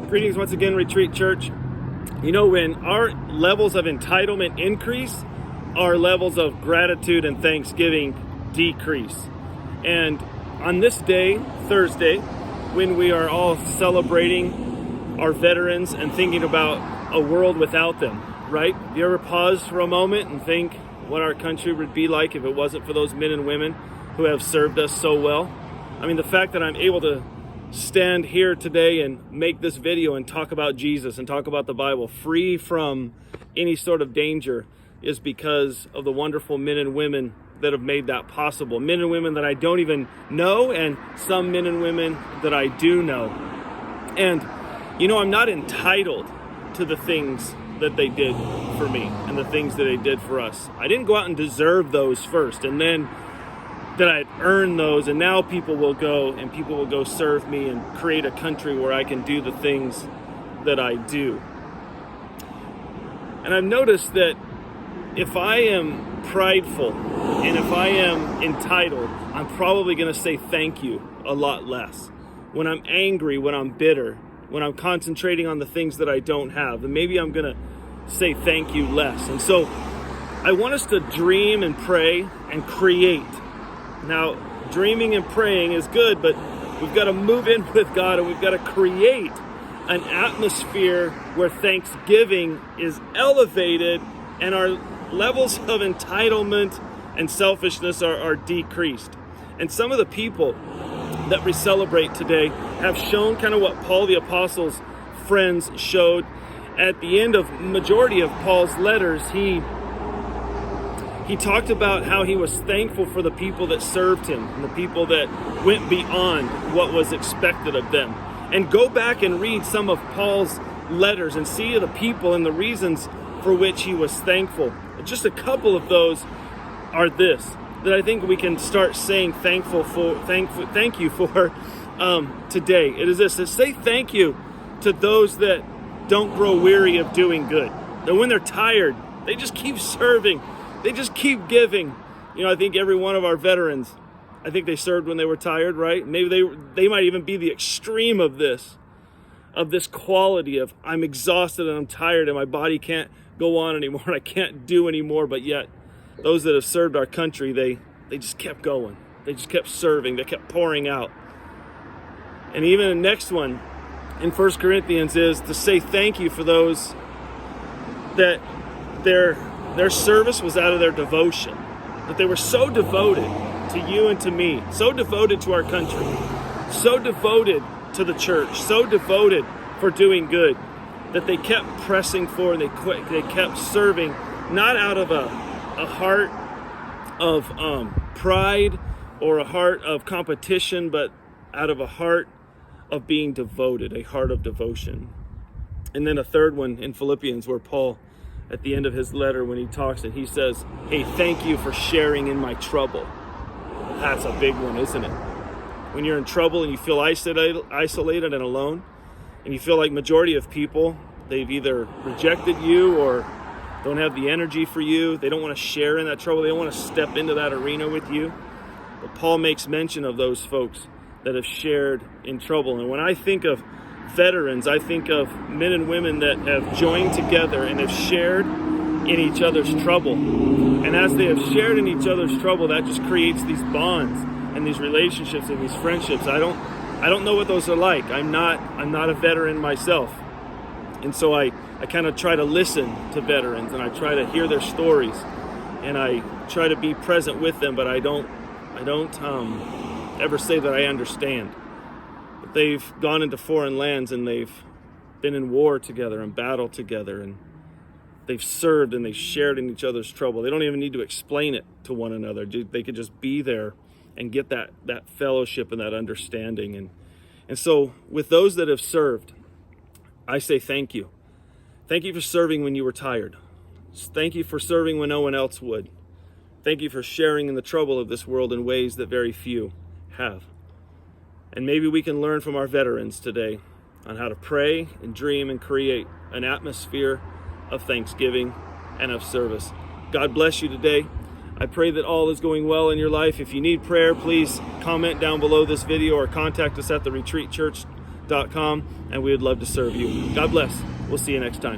Greetings once again, Retreat Church. You know, when our levels of entitlement increase, our levels of gratitude and thanksgiving decrease. And on this day, Thursday, when we are all celebrating our veterans and thinking about a world without them, right? Do you ever pause for a moment and think what our country would be like if it wasn't for those men and women who have served us so well? I mean, the fact that I'm able to stand here today and make this video and talk about Jesus and talk about the Bible free from any sort of danger is because of the wonderful men and women that have made that possible. Men and women that I don't even know, and some men and women that I do know. And, you know, I'm not entitled to the things that they did for me and the things that they did for us. I didn't go out and deserve those first, and then that I'd earned those, and now people will go serve me and create a country where I can do the things that I do. And I've noticed that if I am prideful and if I am entitled, I'm probably going to say thank you a lot less. When I'm angry, when I'm bitter, when I'm concentrating on the things that I don't have, then maybe I'm going to say thank you less. And so I want us to dream and pray and create. Now, dreaming and praying is good, but we've got to move in with God and we've got to create an atmosphere where thanksgiving is elevated and our levels of entitlement and selfishness are decreased. And some of the people that we celebrate today have shown kind of what Paul the Apostle's friends showed. At the end of majority of Paul's letters, he talked about how he was thankful for the people that served him and the people that went beyond what was expected of them. And go back and read some of Paul's letters and see the people and the reasons for which he was thankful. Just a couple of those are this, that I think we can start saying thank you for today. It is this, to say thank you to those that don't grow weary of doing good. That when they're tired, they just keep serving. They just keep giving. You know, I think every one of our veterans, I think they served when they were tired, right? Maybe they might even be the extreme of this quality of I'm exhausted and I'm tired and my body can't go on anymore and I can't do anymore. But yet, those that have served our country, they just kept going. They just kept serving. They kept pouring out. And even the next one in 1 Corinthians is to say thank you for those that their service was out of their devotion, that they were so devoted to you and to me, so devoted to our country, so devoted to the church, so devoted for doing good, that they kept pressing forward, they kept serving, not out of a heart of pride or a heart of competition, but out of a heart of being devoted, a heart of devotion. And then a third one in Philippians, where Paul, at the end of his letter, when he talks and he says, hey, thank you for sharing in my trouble. That's a big one, isn't it? When you're in trouble and you feel isolated and alone, and you feel like majority of people, they've either rejected you or don't have the energy for you. They don't want to share in that trouble. They don't want to step into that arena with you. But Paul makes mention of those folks that have shared in trouble. And when I think of veterans, I think of men and women that have joined together and have shared in each other's trouble. And as they have shared in each other's trouble, that just creates these bonds and these relationships and these friendships. I don't know what those are like. I'm not a veteran myself. And so I kind of try to listen to veterans and I try to hear their stories and I try to be present with them, but I don't ever say that I understand. But they've gone into foreign lands and they've been in war together and battled together and they've served and they've shared in each other's trouble. They don't even need to explain it to one another. They could just be there and get that fellowship and that understanding. And so with those that have served, I say thank you. Thank you for serving when you were tired. Thank you for serving when no one else would. Thank you for sharing in the trouble of this world in ways that very few have. And maybe we can learn from our veterans today on how to pray and dream and create an atmosphere of thanksgiving and of service. God bless you today. I pray that all is going well in your life. If you need prayer, please comment down below this video or contact us at the Retreat Church and we would love to serve you. God bless. We'll see you next time.